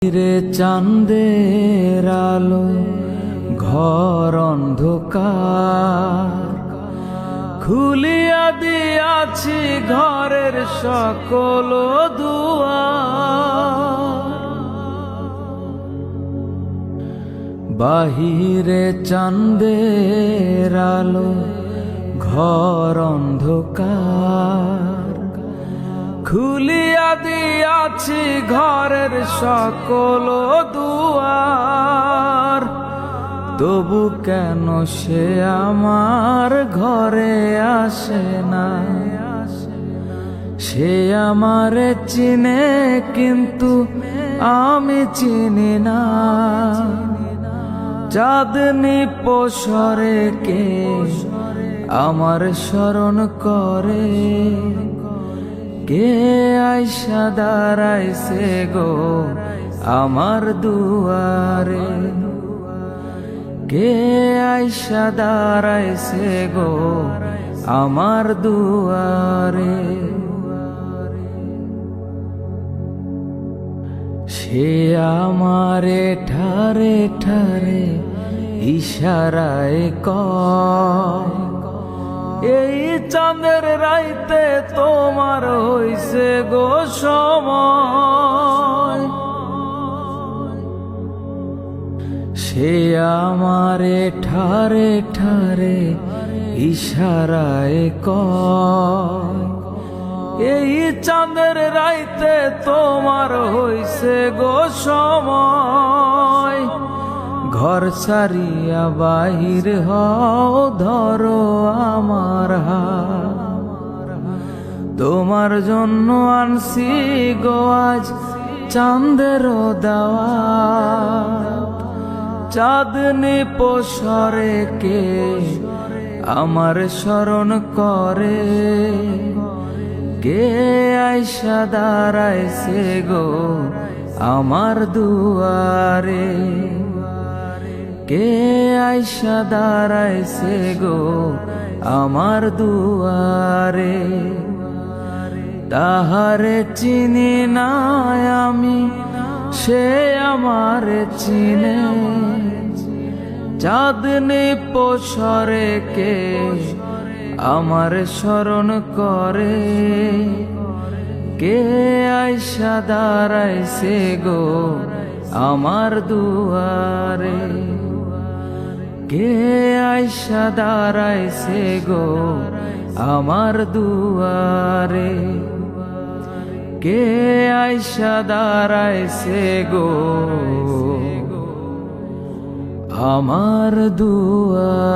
রে চাঁদের আলো ঘর অন্ধকার, খুলিয়া দিয়াছি ঘরের সকল দুয়ার। বাহিরে চাঁদের আলো ঘর অন্ধকার, খুলিয়া দিয়াছি ঘরের সকল দুয়ার। তবু কেন সে আমার ঘরে আসে না? সে আমারে চিনে কিন্তু আমি চিনি না। চাঁদনি পোষরে কে আমার স্মরণ করে, কে আইসা দাঁড়াইছে গো আমার দুয়ারে, কে আইসা দাঁড়াইছে গো আমার দুয়ারে। সে আমারে ঠারে ঠারে ইশারায় কয়, এই চাঁদের রাইতে তোমার হইছে গো সময়। সে আমারে ঠারে ঠারে ইশারায় কয়, এই চাঁদের রাইতে তোমার হইছে গো সময়। ঘর ছাড়িয়া বাহির হও, ধরো আমার হাত, তোমার জন্য আনছি গো আজ চাঁদের দাওয়াত। চাঁদনি পোষরে কে আমার স্মরণ করে, কে আইসা দাঁড়াইছে গো আমার দুয়ারে, কে আইসা দাঁড়াইছে গো আমার দুয়ারে। তাহারে চিনি না আমি, সে আমারে চিনে। চাঁদনি পোষরে কে আমার স্মরণ করে, কে আইসা দাঁড়াইছে গো আমার দুয়ারে, কে আইসা দাঁড়াইছে গো আমার দুয়ারে, কে আইসা দাঁড়াইছে গো আমার দুয়ারে।